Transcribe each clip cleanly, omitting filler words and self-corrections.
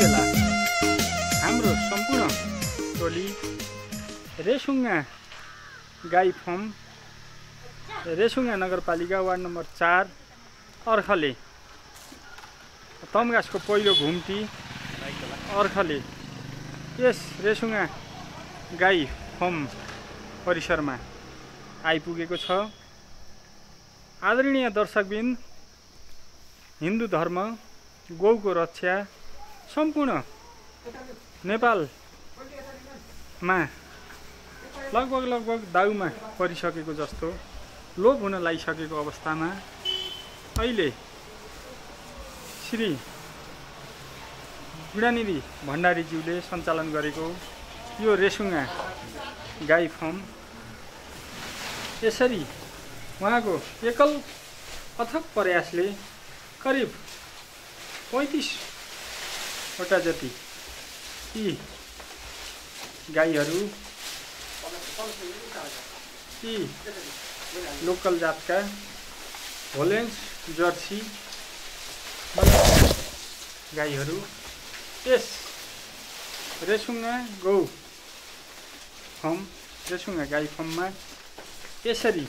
बेला हाम्रो सम्पूर्ण टोली रेसुङ्गा गाई फर्म रेसुङ्गा नगरपालिका वार्ड नम्बर 4 अर्खले तमघासको पहिलो घुम्ती अर्खले यस रेसुङ्गा गाई फर्म परिसरमा आइपुगेको छ। आदरणीय दर्शकबिन, हिन्दू धर्म गौको रक्षा सम्पूर्ण नेपालमा लगभग दाउमा परिसकेको जस्तो लोप हुन लागिसकेको अवस्थामा अहिले श्री गुणानिधि भण्डारीज्यूले सञ्चालन गरेको यो रेसुङ्गा गाई फर्म यसरी उहाँको एकल अथक प्रयासले करिब 35वटा जति यी गाईहरू यी लोकल जातका होलेन्स जर्सी गाईहरू यस रेसुङ्गा गौ फर्म रेसुङ्गा गाई फर्ममा यसरी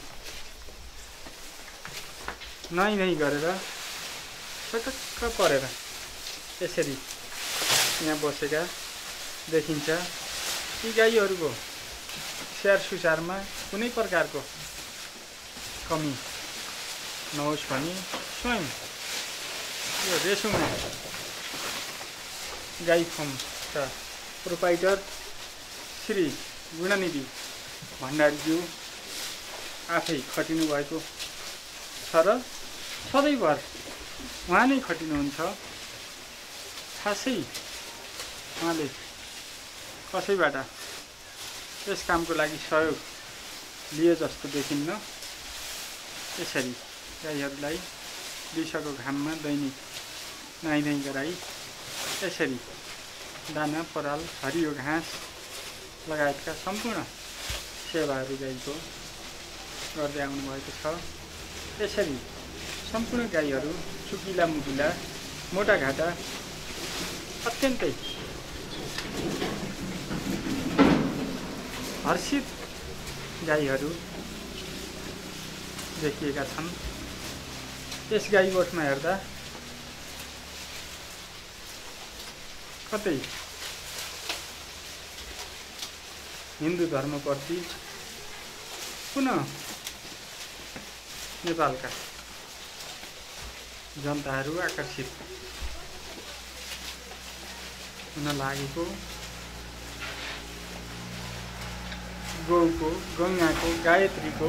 नुहाइ गरेर चटक्क परेर यसरी यहाँ बसेका देखिन्छ। यी गाईहरूको स्याहार सुसारमा कुनै प्रकारको कमी नहोस् भनी स्वयं यो रेसुङ्गा गाई फर्मका प्रोपाइटर श्री गुणानिधि भण्डारीज्यू आफै खटिनु भएको छ र सधैँभर उहाँ नै खटिनुहुन्छ। खासै उहाँले कसैबाट यस कामको लागि सहयोग लिए जस्तो देखिन्न। यसरी गाईहरूलाई दिउँसोको घाममा दैनिक नुहाइ गराई यसरी दाना पराल हरियो घाँस लगायतका सम्पूर्ण सेवाहरू गाईको गर्दै आउनुभएको छ। यसरी सम्पूर्ण गाईहरू चुकिला मुकिला मोटाघाटा अत्यन्तै हर्षित गाईहरू देखिएका छन्। यस गाई गोठमा हेर्दा कतै हिन्दू धर्मप्रति पुनः नेपालका जनताहरू आकर्षित हुन लागेको गौको गङ्गाको गायत्रीको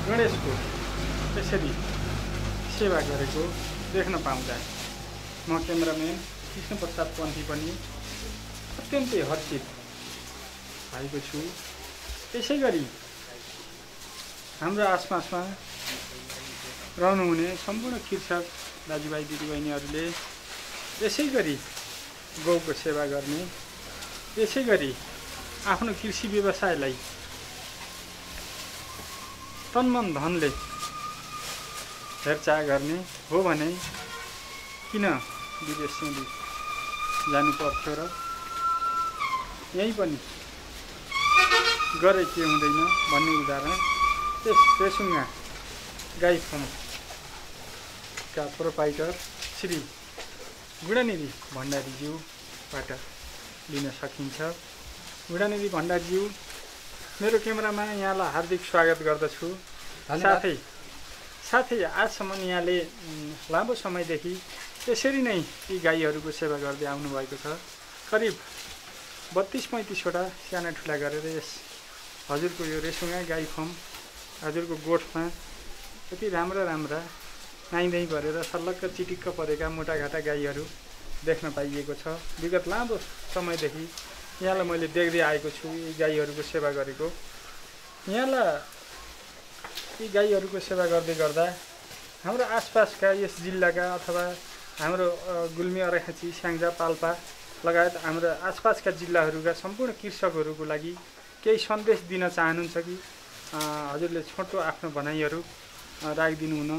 गणेशको त्यसरी सेवा गरेको देख्न पाउँदा म क्यामेराम्यान कृष्णप्रसाद पन्थी पनि अत्यन्तै हर्षित भएको छु। त्यसै गरी हाम्रो आसपासमा रहनुहुने सम्पूर्ण कृषक दाजुभाइ दिदीबहिनीहरूले यसै गरी गौको सेवा गर्ने, यसै गरी आफ्नो कृषि व्यवसायलाई तनमन धनले हेरचाह गर्ने हो भने किन विदेश जानु पर्थ्यो र यहीँ पनि गरे के हुँदैन भन्ने उदाहरण यस रेसुङ्गा गाई फर्मका प्रोपाइटर श्री गुणानिधि भण्डारीज्यूबाट लिन सकिन्छ। गुणानिधि भण्डारीज्यू, मेरो क्यामेरामा यहाँलाई हार्दिक स्वागत गर्दछु। साथै आजसम्म यहाँले लामो समयदेखि त्यसरी नै यी गाईहरूको सेवा गर्दै आउनुभएको छ। करिब 32-35वटा साना ठुला गरेर यस हजुरको यो रेसुङ्गा गाई फर्म हजुरको गोठमा यति राम्रा नुहाइ गरेर सल्लक्क चिटिक्क परेका मोटाघाटा गाईहरू देख्न पाइएको छ। विगत लामो समयदेखि यहाँलाई मैले देख्दै आएको छु यी गाईहरूको सेवा गरेको। यहाँलाई यी गाईहरूको सेवा गर्दै गर्दा हाम्रो आसपासका यस जिल्लाका अथवा हाम्रो गुल्मी अरखाँची स्याङ्जा पाल्पा लगायत हाम्रो आसपासका जिल्लाहरूका सम्पूर्ण कृषकहरूको लागि केही सन्देश दिन चाहनुहुन्छ कि हजुरले छोटो आफ्नो भनाइहरू राखिदिनु हुन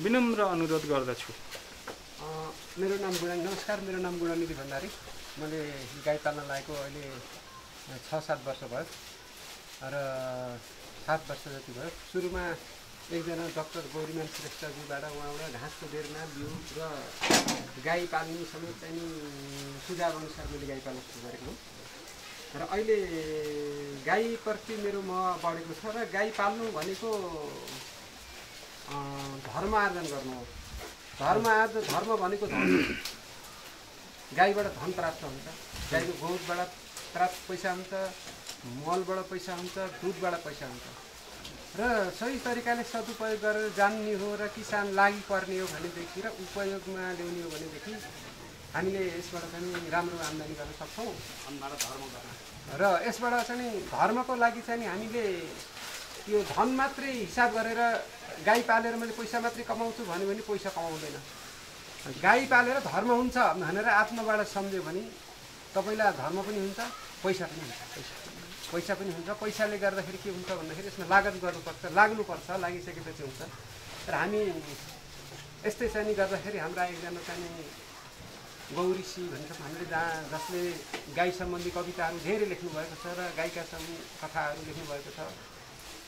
विनम्र अनुरोध गर्दछु। मेरो नाम गुणानी, नमस्कार, मेरो नाम गुणानिधि भण्डारी। मैले गाई पाल्न लागेको अहिले 6-7 वर्ष भयो र 7 वर्ष जति भयो। सुरुमा एकजना डाक्टर गौरीमान श्रेष्ठज्यूबाट उहाँबाट घाँसको बेरमा बिउ र गाई पाल्ने समेत चाहिँ सुझाव अनुसार मैले गाई पाल्न सुरु गरेको हो र अहिले गाईप्रति मेरो मोह बढेको छ र गाई पाल्नु भनेको धर्म आर्जन गर्नु हो। धर्म भनेको धन, गाईबाट धन प्राप्त हुन्छ, गाईको गोठबाट प्राप्त पैसा हुन्छ, मलबाट पैसा हुन्छ, दुधबाट पैसा हुन्छ र सही तरिकाले सदुपयोग गरेर जान्ने हो र किसान लागि पर्ने हो भनेदेखि र उपयोगमा ल्याउने हो भनेदेखि हामीले यसबाट चाहिँ राम्रो आम्दानी गर्न सक्छौँ र यसबाट चाहिँ धर्मको लागि चाहिँ हामीले यो धन मात्रै हिसाब गरेर गाई पालेर मैले पैसा मात्रै कमाउँछु भन्यो भने पैसा कमाउँदैन। गाई पालेर धर्म हुन्छ भनेर आत्माबाट सम्झ्यो भने तपाईँलाई धर्म पनि हुन्छ, पैसा पनि हुन्छ। पैसा पनि हुन्छ। पैसाले गर्दाखेरि के हुन्छ भन्दाखेरि यसमा लागत गर्नुपर्छ, लाग्नुपर्छ, लागिसकेपछि हुन्छ। र हामी यस्तै चाहिँ गर्दाखेरि हाम्रा एकजना चाहिँ गौरीसी भन्छ हामीले जसले गाई सम्बन्धी कविताहरू धेरै लेख्नुभएको छ र गाईका कथाहरू लेख्नुभएको छ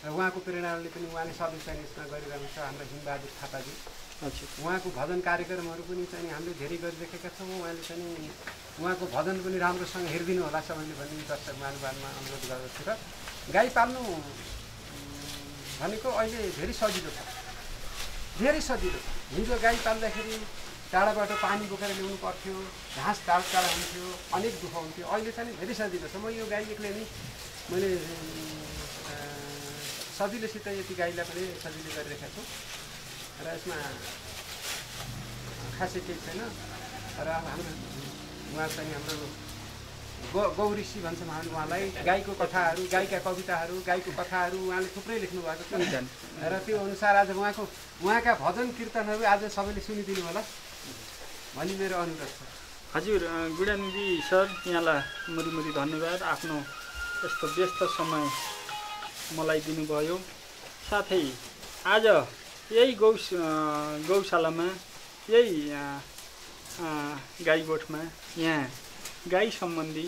र उहाँको प्रेरणाले पनि उहाँले सधैँ चाहिँ यसमा गरिरहनु छ। हाम्रो हिमबहादुर थापाजी, उहाँको भजन कार्यक्रमहरू पनि चाहिँ हामीले धेरै गरिरहेका छौँ। उहाँले चाहिँ उहाँको भजन पनि राम्रोसँग हेरिदिनु होला सबैले भन्ने दर्शक महानुभावमा अनुरोध गर्दछु। र गाई पाल्नु भनेको अहिले धेरै सजिलो छ, धेरै सजिलो छ। हिजो गाई पाल्दाखेरि टाढाबाट पानी बोकेर ल्याउनु पर्थ्यो, घाँस टाढा हुन्थ्यो, अनेक दुःख हुन्थ्यो। अहिले चाहिँ धेरै सजिलो छ। म यो गाई एक्लै नै मैले सजिलोसित यति गाईलाई पनि सजिलो गरिरहेको छु र यसमा खासै केही छैन। र हाम्रो उहाँ चाहिँ हाम्रो गौरीसी भन्छौँ हामी उहाँलाई। गाईको कथाहरू, गाईका कविताहरू, गाईको कथाहरू उहाँले थुप्रै लेख्नु भएको छ र त्यो अनुसार आज उहाँका भजन कीर्तनहरू आज सबैले सुनिदिनु होला भनी मेरो अनुरोध छ। हजुर गुणानिधि सर, यहाँलाई मुरी धन्यवाद। आफ्नो यस्तो व्यस्त समय मलाई दिनुभयो। साथै आज यही गौशालामा, यही गाई गोठमा यहाँ गाई सम्बन्धी,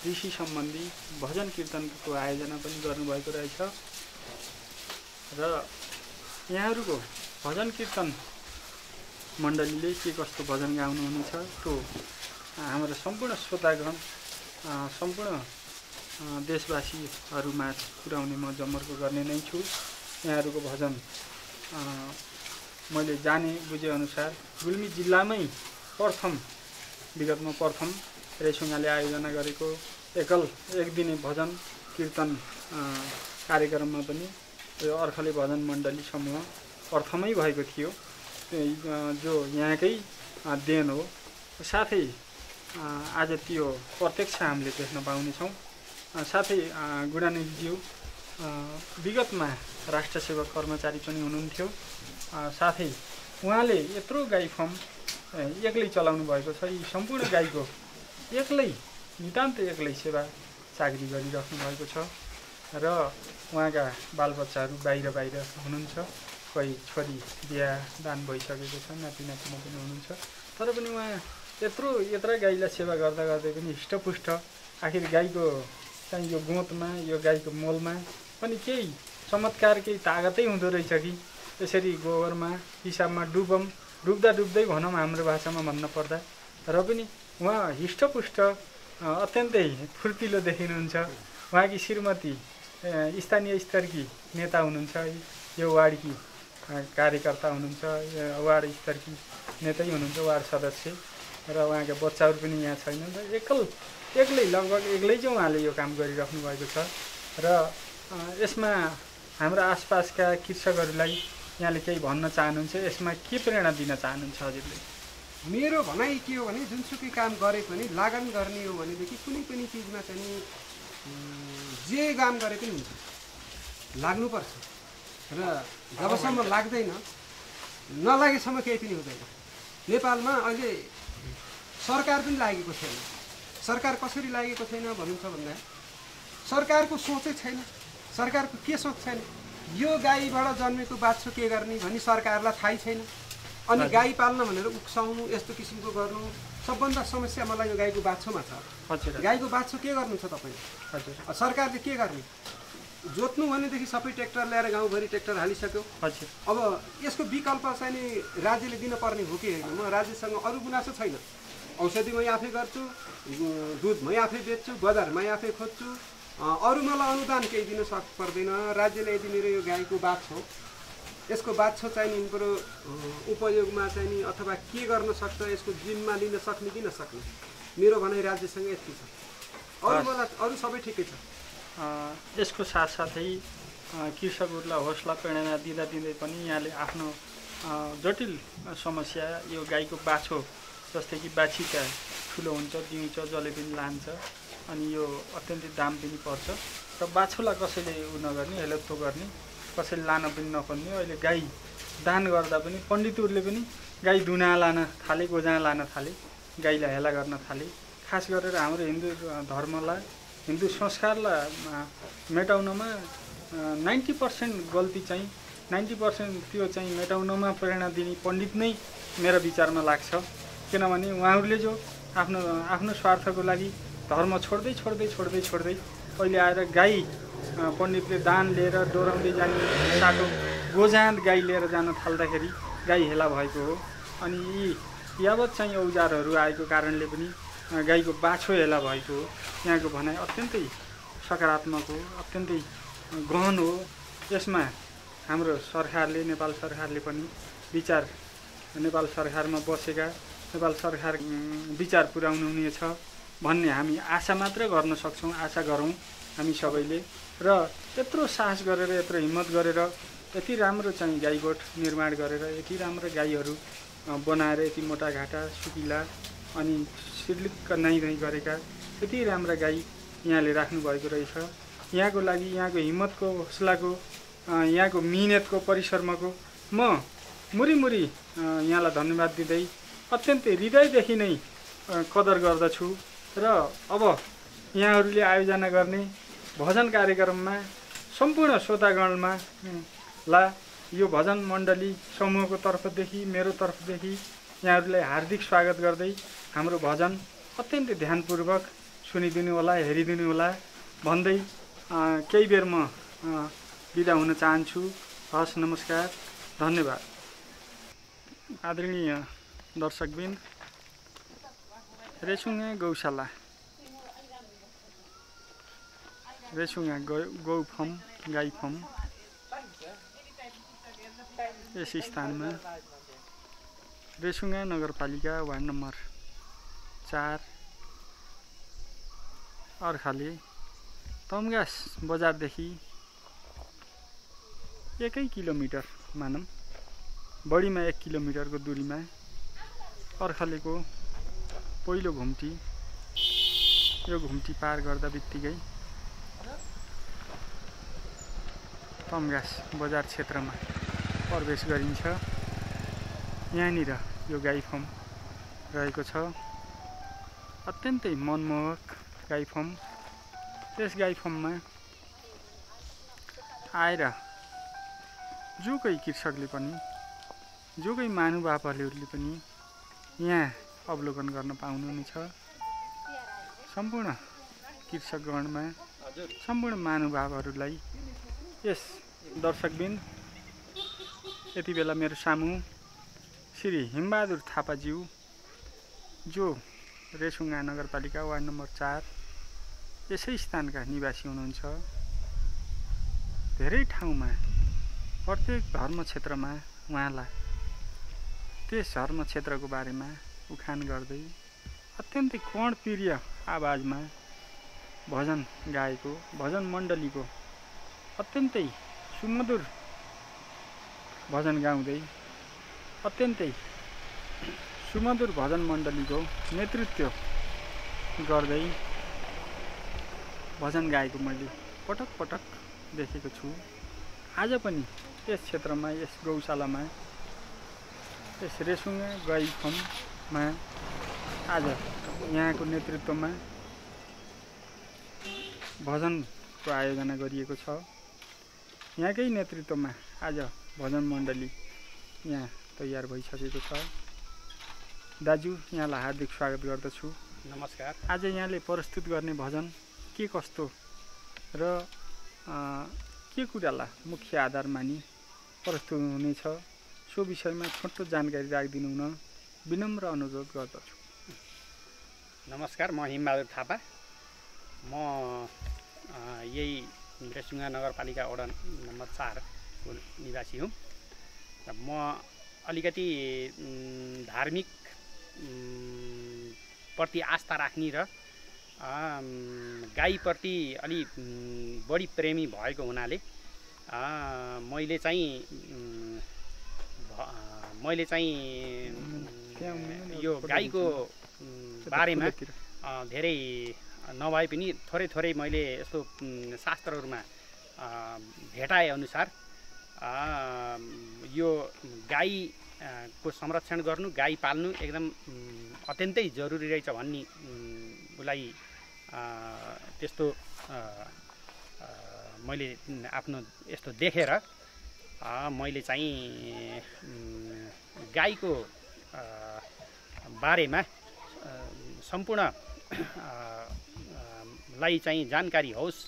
ऋषि सम्बन्धी भजन कीर्तनको आयोजना पनि गर्नुभएको रहेछ र यहाँहरूको भजन कीर्तन मण्डलीले के कस्तो भजन गाउनुहुनेछ त्यो हाम्रो सम्पूर्ण श्रोतागण, सम्पूर्ण देशवासीहरूमा पुर्याउने म जमर्को गर्ने नै छु। यहाँहरूको भजन मैले जाने बुझे अनुसार गुल्मी जिल्लामै विगतमा प्रथम रेसुङ्गाले आयोजना गरेको एक दिने भजन कीर्तन कार्यक्रममा पनि यो अर्खले भजन मण्डली समूह प्रथमै भएको थियो, जो यहाँकै देन हो। साथै आज त्यो प्रत्यक्ष हामीले देख्न पाउनेछौँ। साथै गुणानिधिज्यू विगतमा राष्ट्र सेवक कर्मचारी पनि हुनुहुन्थ्यो। साथै उहाँले यत्रो गाई फार्म एक्लै चलाउनु भएको छ। यी सम्पूर्ण गाईको नितान्त एक्लै सेवा चाकरी गरिराख्नु भएको छ र उहाँका बालबच्चाहरू बाहिर हुनुहुन्छ। कोही छोरी बिहा दान भइसकेको छ, नातिनातिना पनि हुनुहुन्छ। तर पनि उहाँ यत्रा गाईलाई सेवा गर्दै पनि हिष्टपुष्ट। आखिर गाईको चाहिँ यो गोठमा, यो गाईको मोलमा पनि केही चमत्कार, केही तागतै हुँदो रहेछ कि यसरी गोबरमा हिसाबमा डुब्दै भनौँ हाम्रो भाषामा भन्न पर्दा। र पनि उहाँ हिष्टपुष्ट, अत्यन्तै फुर्तिलो देखिनुहुन्छ। उहाँकी श्रीमती स्थानीय स्तरकी नेता हुनुहुन्छ, यो वार्डकी कार्यकर्ता हुनुहुन्छ, वार्ड स्तरकी नेतै हुनुहुन्छ, वार्ड सदस्य। र उहाँका बच्चाहरू पनि यहाँ छैनन् र लगभग एक्लै चाहिँ उहाँले यो काम गरिराख्नु भएको छ। र यसमा हाम्रो आसपासका कृषकहरूलाई यहाँले केही भन्न चाहनुहुन्छ? यसमा के प्रेरणा दिन चाहनुहुन्छ हजुरले? मेरो भनाइ के हो भने जुनसुकै काम गरे पनि लागन गर्ने हो भनेदेखि कुनै पनि चिजमा चाहिँ जे काम गरे पनि हुन्छ, लाग्नुपर्छ। र जबसम्म लाग्दैन, नलागेसम्म केही पनि हुँदैन। नेपालमा अहिले सरकार पनि लागेको छैन। सरकार कसरी लागेको छैन भन्नुहुन्छ भन्दा सरकारको सोचै छैन। सरकारको के सोच छैन? यो गाईबाट जन्मेको बाछो के गर्ने भनी सरकारलाई थाहै छैन। अनि गाई पाल्न भनेर उक्साउनु यस्तो किसिमको गर्नु सबभन्दा समस्या मलाई यो गाईको बाछोमा छ। हजुर गाईको बाछो के गर्नु छ तपाईँले? हजुर सरकारले के गर्ने? जोत्नु भनेदेखि सबै ट्र्याक्टर ल्याएर गाउँभरि ट्र्याक्टर हालिसक्यो। हजुर अब यसको विकल्प चाहिँ नि राज्यले दिनुपर्ने हो कि होइन? म राज्यसँग अरू गुनासो छैन। औषधि मै आफै गर्छु, दुध मै आफै बेच्छु, बजार मै आफै खोज्छु, अरू मलाई अनुदान केही दिन पर्दैन। राज्यले यदि मेरो यो गाईको बाछो यसको बाछो चाहिँ नि बरु उपयोगमा चाहिँ नि अथवा के गर्न सक्छ, यसको जिम्मा लिन सक्ने कि नसक्ने, मेरो भनाइ राज्यसँग यति छ। अरू मलाई अरू सबै ठिकै छ। यसको साथसाथै कृषकहरूलाई हौसला प्रेरणा दिँदै पनि यहाँले आफ्नो जटिल समस्या यो गाईको बाछो जस्तै कि बाछिका ठुलो हुन्छ, दिउँछ, जसले पनि लान्छ अनि यो अत्यन्तै दाम पनि पर्छ र बाछोलाई कसैले नगर्ने, हेलत्तो गर्ने, कसैले लान पनि नखोज्ने। अहिले गाई दान गर्दा पनि पण्डितहरूले पनि गाई दुना लान थाले, गोजा लान थाले, गाईलाई हेला गर्न थाले। खास गरेर हाम्रो हिन्दू धर्मलाई, हिन्दू संस्कारलाई मेटाउनमा 90% गल्ती चाहिँ 90% त्यो चाहिँ मेटाउनमा प्रेरणा दिने पण्डित नै मेरो विचारमा लाग्छ। किनभने उहाँहरूले जो आफ्नो स्वार्थको लागि धर्म छोड्दै अहिले आएर गाई पण्डितले दान लिएर डोराउँदै जाने साटो गोजाँत गाई लिएर जान थाल्दाखेरि गाई हेला भएको हो। अनि यी यावत चाहिँ औजारहरू आएको कारणले पनि गाईको बाछो हेला भएको हो। यहाँको भनाइ अत्यन्तै सकारात्मक हो, अत्यन्तै गहन हो। यसमा हाम्रो सरकारले, नेपाल सरकारले पनि विचार, नेपाल सरकारमा बसेका नेपाल सरकार विचार पुर्याउनु हुनेछ भन्ने हामी आशा मात्र गर्न सक्छौँ, आशा गरौँ हामी सबैले। र यत्रो साहस गरेर, यत्रो हिम्मत गरेर, यति राम्रो चाहिँ गाईगोठ निर्माण गरेर, यति राम्रो गाईहरू बनाएर, यति मोटाघाटा सुकिला अनि सिर्लिक्क नाइ गरेका यति राम्रा गाई यहाँले राख्नुभएको रहेछ। यहाँको लागि, यहाँको हिम्मतको, हौसलाको, यहाँको मिहिनेतको, परिश्रमको म मुरी यहाँलाई धन्यवाद दिँदै अत्यन्तै हृदयदेखि नै कदर गर्दछु। र अब यहाँहरूले आयोजना गर्ने भजन कार्यक्रममा सम्पूर्ण श्रोतागणमा यो भजन मण्डली समूहको तर्फदेखि, मेरो तर्फदेखि यहाँहरूलाई हार्दिक स्वागत गर्दै हाम्रो भजन अत्यन्तै ध्यानपूर्वक सुनिदिनु होला, हेरिदिनु होला भन्दै केही बेर म बिदा हुन चाहन्छु। हस्, नमस्कार, धन्यवाद। आदरणीय दर्शकबिन, रेसुङ्गा गौशाला, रेसुङ्गा गौ फर्म, गाई फर्म यस स्थानमा रेसुङ्गा नगरपालिका वार्ड नम्बर 4 अर्खाले तम्घास बजारदेखि 1 किलोमिटर मानौँ, बढीमा 1 किलोमिटरको दूरीमा अर्खालेको पहिलो घुम्टी। यो घुम्टी पार गर्दा बित्तिकै तम्घास बजार क्षेत्रमा प्रवेश गरिन्छ। यहाँनिर यो गाई फर्म रहेको छ, अत्यन्तै मनमोहक गाई फर्म। त्यस गाई फर्ममा आएर जोकै कृषकले पनि, जोकै महानुभावहरूले पनि यहाँ अवलोकन गर्न पाउनुहुनेछ। सम्पूर्ण कृषकगणमा, सम्पूर्ण महानुभावहरूलाई यस दर्शकबिन यति बेला मेरो सामु श्री हिमबहादुर थापाज्यू, जो रेसुङ्गा नगरपालिका वार्ड नम्बर 4 यसै स्थानका निवासी हुनुहुन्छ। धेरै ठाउँमा, प्रत्येक धर्म क्षेत्रमा उहाँलाई त्यस धर्म क्षेत्रको बारेमा उखान गर्दै अत्यन्तै कर्णप्रिय आवाजमा भजन गाएको, भजन मण्डलीको अत्यन्तै सुमधुर भजन गाउँदै, अत्यन्तै सुमधुर भजन मण्डलीको नेतृत्व गर्दै भजन गाएको मैले पटक पटक देखेको छु। आज पनि यस क्षेत्रमा, यस गौशालामा, यस रेसुङ्गा गाई फर्ममा आज यहाँको नेतृत्वमा भजनको आयोजना गरिएको छ। यहाँकै नेतृत्वमा आज भजन मण्डली यहाँ तयार भइसकेको छ। दाजु यहाँलाई हार्दिक स्वागत गर्दछु। नमस्कार। आज यहाँले प्रस्तुत गर्ने भजन के कस्तो र के कुरालाई मुख्य आधार मानि प्रस्तुत हुनेछ सो विषयमा छोटो जानकारी राखिदिनु हुन विनम्र अनुरोध गर्दछु। नमस्कार, म हिमबहादुर थापा। म यही रेसुङ्गा नगरपालिका वडा नम्बर 4 को निवासी हुँ। र म अलिकति धार्मिक प्रति आस्था राख्ने र गाईप्रति अलि बढी प्रेमी भएको हुनाले मैले चाहिँ यो गाईको बारेमा धेरै नभए पनि थोरै मैले यस्तो शास्त्रहरूमा भेटाए अनुसार यो गाईको संरक्षण गर्नु, गाई पाल्नु एकदम अत्यन्तै जरुरी रहेछ भन्ने उसलाई त्यस्तो मैले आफ्नो यस्तो देखेर मैले चाहिँ गाईको बारेमा सम्पूर्ण लाई चाहिँ जानकारी होस्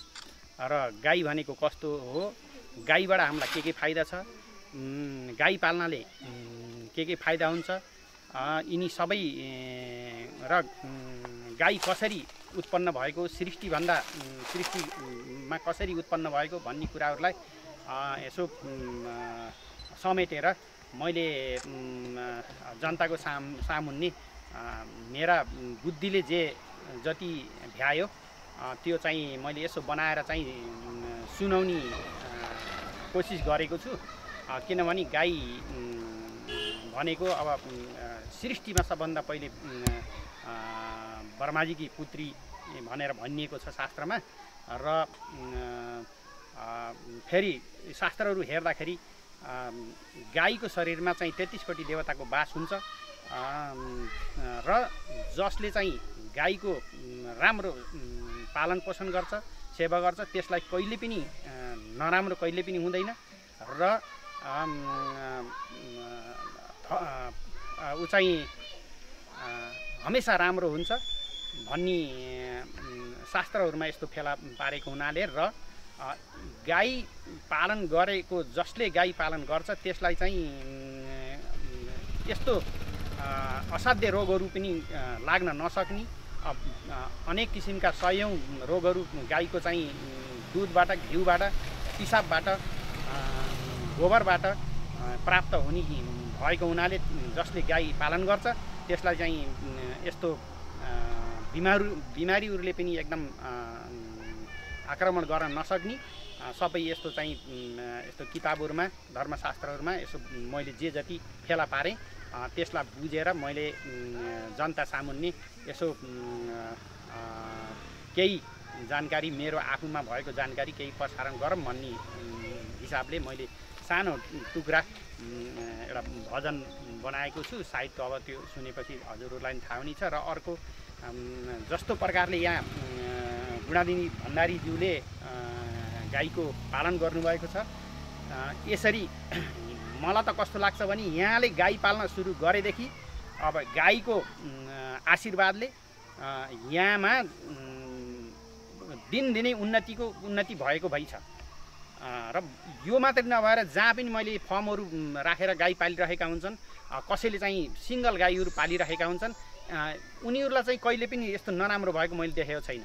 र गाई भनेको कस्तो हो, गाईबाट हामीलाई के फाइदा छ, गाई पाल्नाले के फाइदा हुन्छ, यिनी सबै र गाई कसरी उत्पन्न भएको, सृष्टिमा कसरी उत्पन्न भएको भन्ने कुराहरूलाई यसो समेटेर मैले जनताको सामुन्ने मेरा बुद्धिले जति भ्यायो त्यो चाहिँ मैले यसो बनाएर चाहिँ सुनाउने कोसिस गरेको छु। किनभने गाई भनेको अब सृष्टिमा सबभन्दा पहिले ब्रह्माजीकी पुत्री भनेर भनिएको छ शास्त्रमा। र फेरि शास्त्रहरू हेर्दाखेरि गाईको शरीरमा चाहिँ 33 कोटी देवताको वास हुन्छ र जसले चाहिँ गाईको राम्रो पालन पोषण गर्छ, सेवा गर्छ, त्यसलाई कहिले पनि नराम्रो कहिले पनि हुँदैन र ऊ चाहिँ हमेसा राम्रो हुन्छ भन्ने शास्त्रहरूमा यस्तो फेला पारेको हुनाले र गाई पालन गरेको जसले गाई पालन गर्छ त्यसलाई चाहिँ यस्तो असाध्य रोगहरू पनि लाग्न नसक्ने, अनेक किसिमका सयौं रोगहरू गाईको चाहिँ दुधबाट, घिउबाट, पिसाबबाट, गोबरबाट प्राप्त हुने भएको हुनाले जसले गाई पालन गर्छ त्यसलाई चाहिँ यस्तो बिमारीहरूले पनि एकदम आक्रमण गर्न नसक्ने सबै यस्तो चाहिँ यस्तो किताबहरूमा, धर्मशास्त्रहरूमा यसो मैले जति फेला पारेँ त्यसलाई बुझेर मैले जनता सामुन्ने यसो केही जानकारी, मेरो आफूमा भएको जानकारी केही प्रसारण गरौँ भन्ने हिसाबले मैले सानो टुक्रा एउटा भजन बनाएको छु। सायद अब त्यो सुनेपछि हजुरहरूलाई थाहा हुने छ। र अर्को जस्तो प्रकारले यहाँ गुणादिनी भण्डारीज्यूले गाईको पालन गर्नुभएको छ, यसरी मलाई त कस्तो लाग्छ भने यहाँले गाई पाल्न सुरु गरेदेखि अब गाईको आशीर्वादले यहाँमा दिनदिनै उन्नति भएको भइछ। र यो मात्रै नभएर जहाँ पनि मैले फर्महरू राखेर गाई पालिरहेका हुन्छन्, कसैले चाहिँ सिङ्गल गाईहरू पालिरहेका हुन्छन्, उनीहरूलाई चाहिँ कहिले पनि यस्तो नराम्रो भएको मैले देखेको छैन।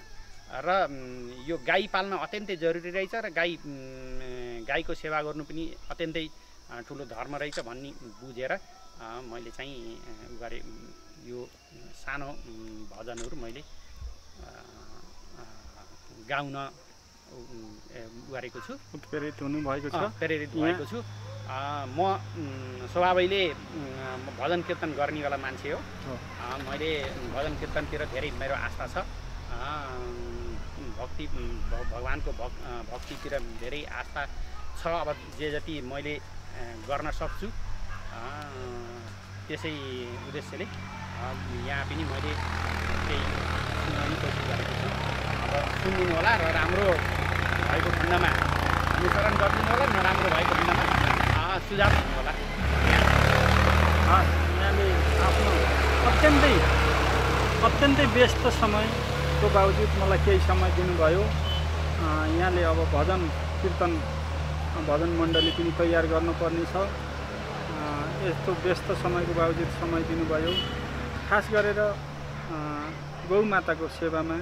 र यो गाई पाल्न अत्यन्तै जरुरी रहेछ र गाईको सेवा गर्नु पनि अत्यन्तै ठुलो धर्म रहेछ भन्ने बुझेर मैले चाहिँ गरे। यो सानो भजनहरू मैले गाउन गरेको छु। प्रेरित हुनुभएको छ? प्रेरित भएको छु। म स्वभावैले भजन कीर्तन गर्नेवाला मान्छे हो। मैले भजन कीर्तनतिर धेरै मेरो आस्था छ। भगवानको भक्तितिर धेरै आस्था छ। अब जति मैले गर्न सक्छु त्यसै उद्देश्यले यहाँ पनि मैले केही सुनाउने कोसिस गरेको छु। अब सुनिदिनु होला र राम्रो भएको खण्डमा अनुसरण गरिदिनु होला, नराम्रो भएको खण्डमा सुझाव दिनु होला। यहाँले आफ्नो अत्यन्तै व्यस्त समयको बावजुद मलाई केही समय दिनुभयो। यहाँले अब भजन कीर्तन भजन मण्डली पनि तयार गर्नुपर्ने छ। यस्तो व्यस्त समयको बावजुद समय दिनुभयो। खास गरेर गौमाताको सेवामा,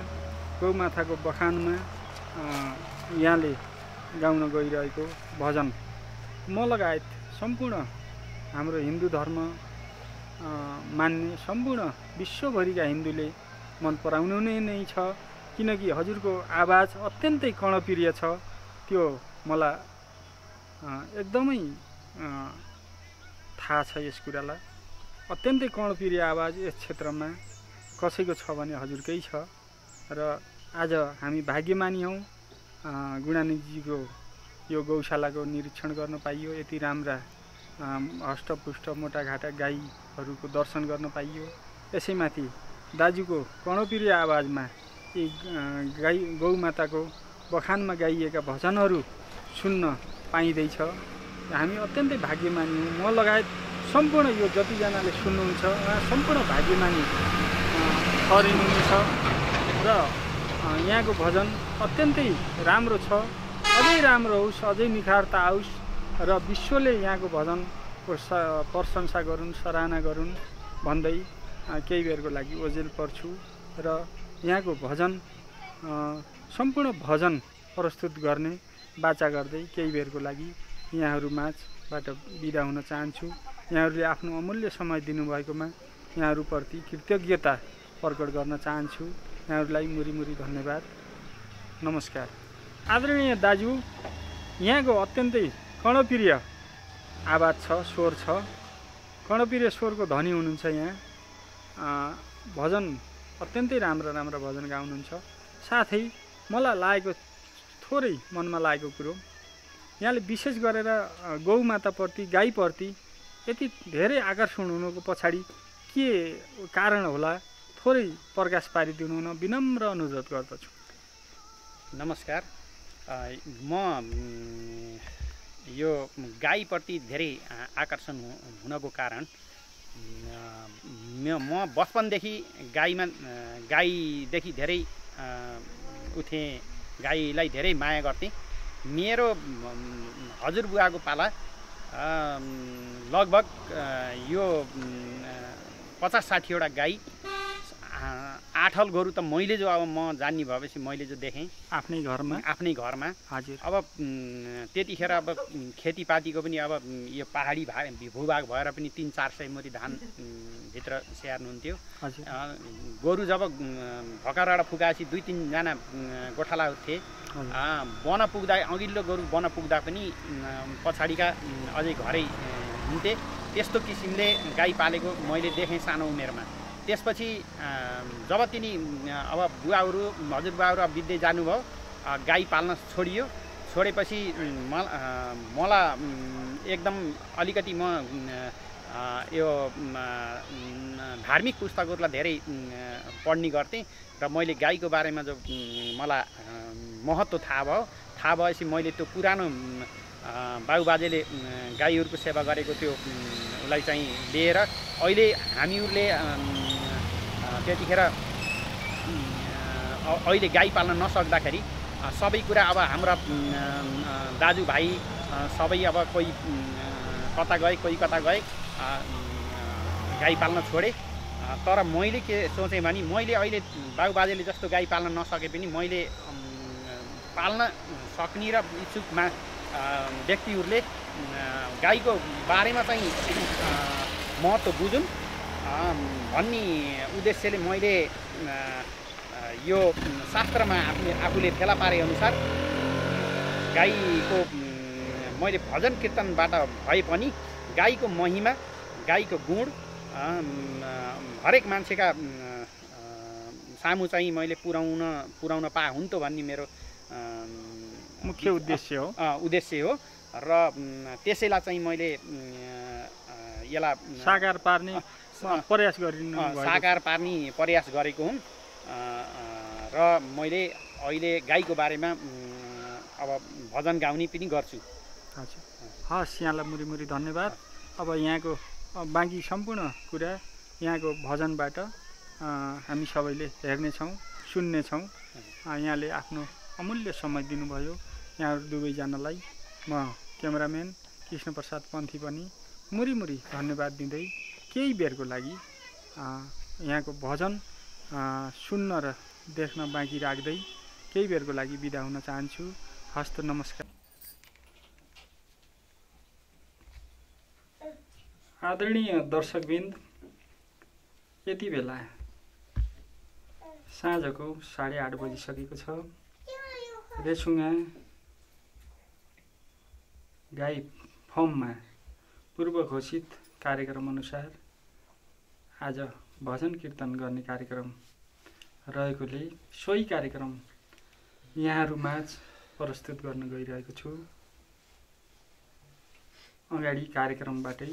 गौमाताको बखानमा यहाँले गाउन गइरहेको भजन म लगायत सम्पूर्ण हाम्रो हिन्दू धर्म मान्ने सम्पूर्ण विश्वभरिका हिन्दूले मन पराउनु नै छ, किनकि हजुरको आवाज अत्यन्तै कर्णप्रिय छ। त्यो मलाई एकदमै थाहा छ। यस कुरालाई अत्यन्तै कर्णप्रिय आवाज यस क्षेत्रमा कसैको छ भने हजुरकै छ। र आज हामी भाग्यमानी हौँ गुणानिजीको यो गौशालाको निरीक्षण गर्न पाइयो। यति राम्रा हष्टपुष्ट मोटाघाटा गाईहरूको दर्शन गर्न पाइयो। यसैमाथि दाजुको कर्णप्रिय आवाजमा यी गौमाताको बखानमा गाइएका भजनहरू सुन्न पाइँदैछ। हामी अत्यन्तै भाग्यमानी हौँ। म लगायत सम्पूर्ण यो जतिजनाले सुन्नुहुन्छ उहाँ सम्पूर्ण भाग्यमानी ठहरिनुहुन्छ। र यहाँको भजन अत्यन्तै राम्रो छ। अझै राम्रो होस्, अझै निखारता आओस् र विश्वले यहाँको भजनको प्रशंसा गरून्, सराहना गरून् भन्दै केही बेरको लागि ओजेल पर्छु। र यहाँको भजन सम्पूर्ण भजन प्रस्तुत गर्ने बाचा गर्दै केही बेरको लागि यहाँहरू माझबाट बिदा हुन चाहन्छु। यहाँहरूले आफ्नो अमूल्य समय दिनुभएकोमा यहाँहरूप्रति कृतज्ञता प्रकट गर्न चाहन्छु। यहाँहरूलाई मुरी धन्यवाद। नमस्कार। आदरणीय दाजु, यहाँको अत्यन्तै कर्णप्रिय आवाज छ, स्वर छ। कर्णप्रिय स्वरको धनी हुनुहुन्छ। यहाँ भजन अत्यन्तै राम्रा भजन गाउनुहुन्छ। साथै मलाई लागेको थोरै मनमा लागेको कुरो, यहाँले विशेष गरेर गौमाताप्रति, गाईप्रति यति धेरै आकर्षण हुनुको पछाडि के कारण होला, थोरै प्रकाश पारिदिनु हुन विनम्र अनुरोध गर्दछु। नमस्कार। म यो गाईप्रति धेरै आकर्षण हुनको कारण म बचपनदेखि गाईदेखि धेरै उठेँ, गाईलाई धेरै माया गर्थेँ। मेरो हजुरबुवाको पाला लगभग यो 50-60 वटा गाई, 8 हल गोरु त मैले जो अब म जान्ने भएपछि मैले जो देखेँ आफ्नै घरमा। हजुर। अब त्यतिखेर अब खेतीपातीको पनि अब यो पहाडी भूभाग भएर पनि 300-400 मुरी धान भित्र स्याहार्नुहुन्थ्यो। गोरु जब भकरबाट फुकाएपछि 2-3 जना गोठालाहरू थिए। वन पुग्दा, अघिल्लो गोरु वन पुग्दा पनि पछाडिका अझै घरै हुन्थे। त्यस्तो किसिमले गाई पालेको मैले देखेँ सानो उमेरमा। त्यसपछि जब तिनी अब हजुरबुवाहरू अब बित्दै जानुभयो, गाई पाल्न छोडियो। छोडेपछि मलाई एकदम अलिकति म यो धार्मिक पुस्तकहरूलाई धेरै पढ्ने गर्थेँ र मैले गाईको बारेमा जो मलाई महत्त्व थाहा भएपछि मैले त्यो पुरानो बाबुबाजेले गाईहरूको सेवा गरेको त्यो उसलाई चाहिँ लिएर अहिले हामीहरूले त्यतिखेर अहिले गाई पाल्न नसक्दाखेरि सबै कुरा अब हाम्रा दाजुभाइ सबै अब कोही कता गए, कोही कता गए, गाई पाल्न छोडे। तर मैले के सोचेँ भने मैले अहिले बाबुबाजेले जस्तो गाई पाल्न नसके पनि मैले पाल्न सक्ने र इच्छुकमा व्यक्तिहरूले गाईको बारेमा चाहिँ महत्त्व बुझुन् भन्ने उद्देश्यले मैले यो शास्त्रमा आफूले फेला पारे अनुसार गाईको मैले भजन कीर्तनबाट भए पनि गाईको महिमा, गाईको गुण हरेक मान्छेका सामु चाहिँ मैले पुर्याउन पाए हुन्थ्यो भन्ने मेरो मुख्य उद्देश्य हो। र त्यसैलाई चाहिँ मैले यसलाई साकार पार्ने प्रयास गरेको हुँ। र मैले अहिले गाईको बारेमा अब भजन गाउने पनि गर्छु। हजुर। हस्, यहाँलाई मुरी धन्यवाद। अब यहाँको बाँकी सम्पूर्ण कुरा यहाँको भजनबाट हामी सबैले हेर्नेछौँ, सुन्नेछौँ। यहाँले आफ्नो अमूल्य समय दिनुभयो। यहाँहरू दुवैजनालाई म क्यामेराम्यान कृष्णप्रसाद पन्थी पनि मुरी धन्यवाद दिँदै केही बेरको लागि यहाँको भजन सुन्न र देख्न बाँकी राख्दै केही बेरको लागि बिदा हुन चाहन्छु। हस्त नमस्कार। आदरणीय दर्शकवृन्द, यति बेला साँझको 8:30 बजिसकेको छ। रेसुङ्गा गाई फर्ममा पूर्व घोषित कार्यक्रम अनुसार आज भजन कीर्तन गर्ने कार्यक्रम रहेकोले सोही कार्यक्रम यहाँहरूमाझ प्रस्तुत गर्न गइरहेको छु। अगाडि कार्यक्रमबाटै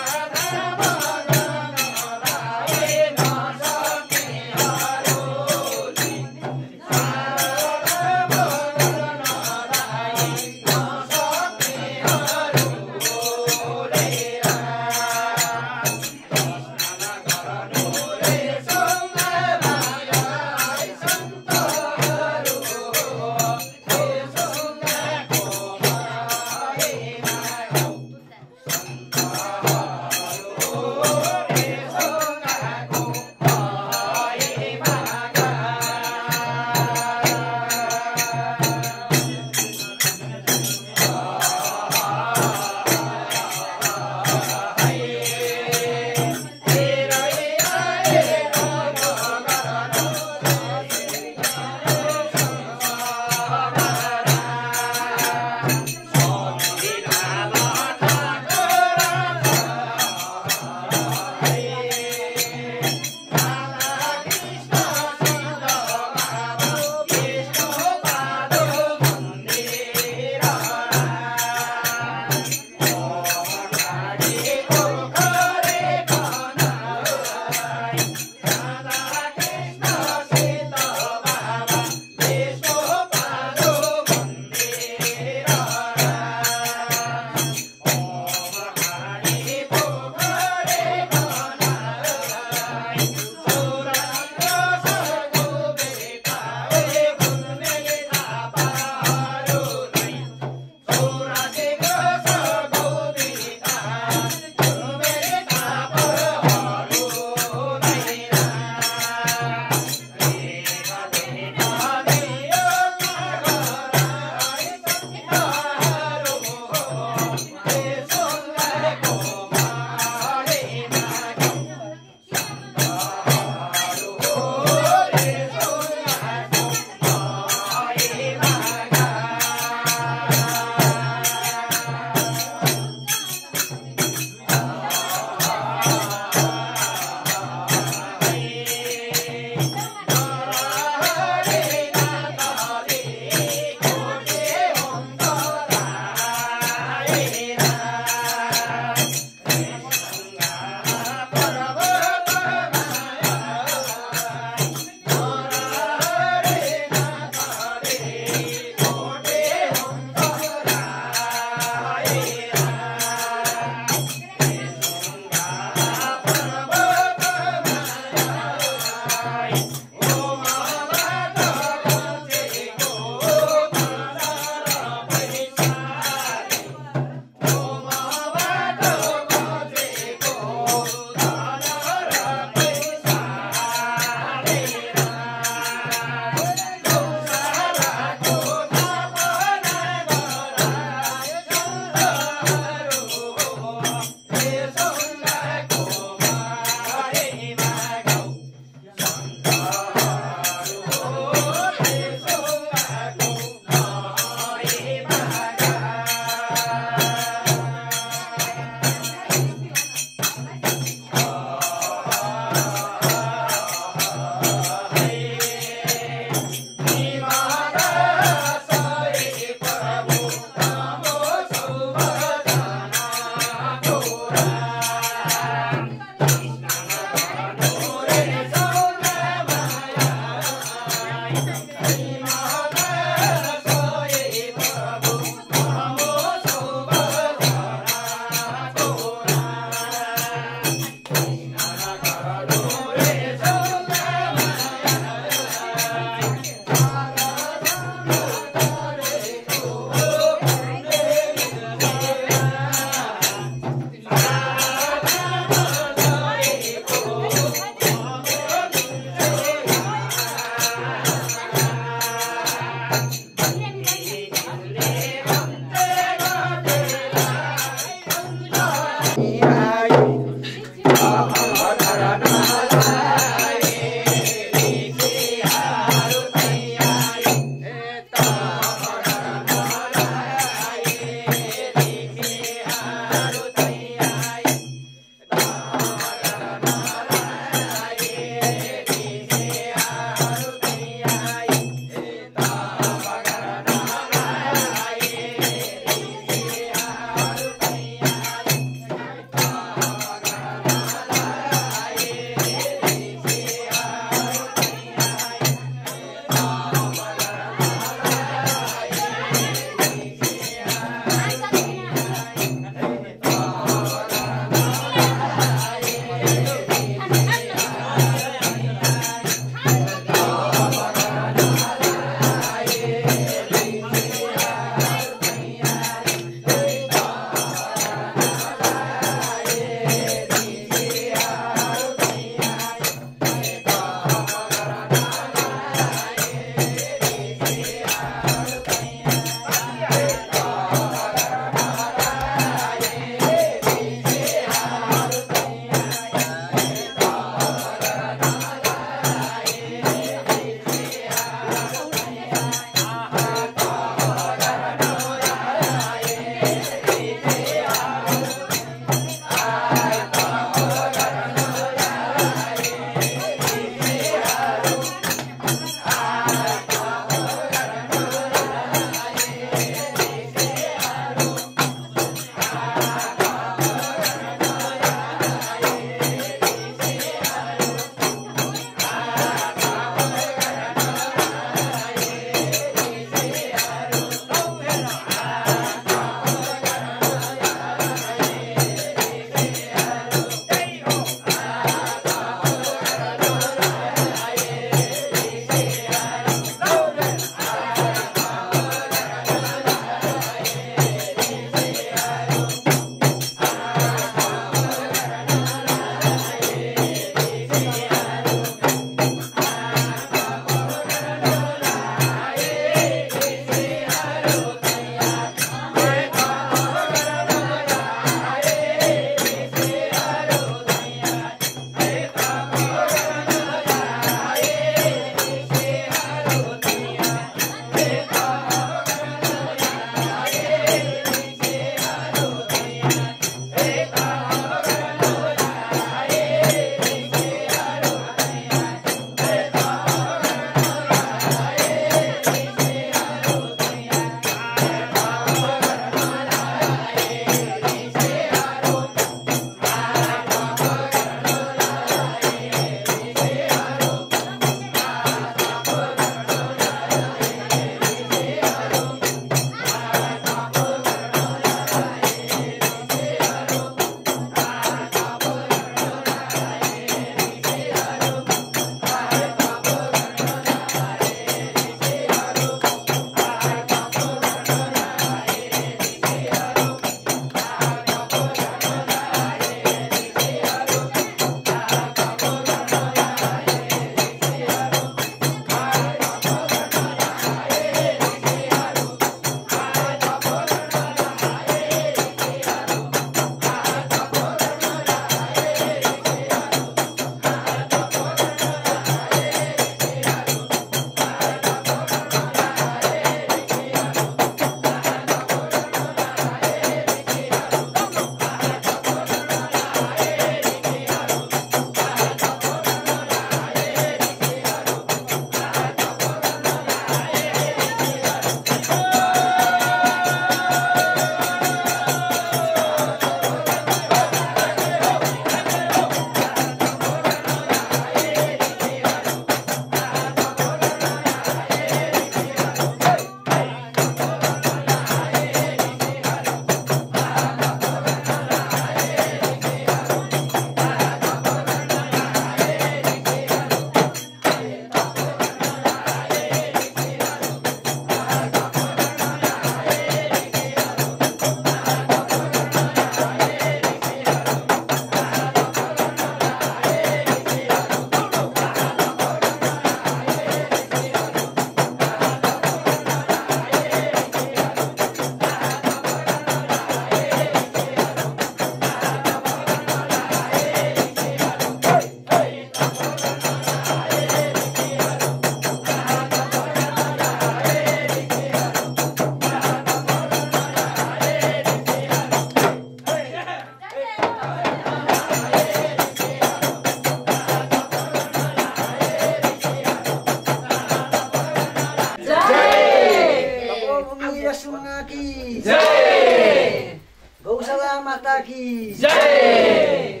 रेसुङ्गा की जय, गौशाला माता की जय,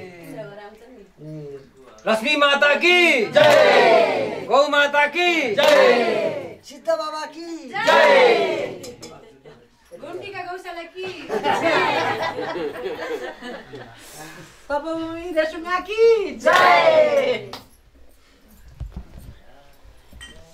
लक्ष्मी माता की जय, गौ माता की जय, सिद्ध बाबा की जय, घुम्टीका गौशाला की पपमम्मी रेसुङ्गा की जय।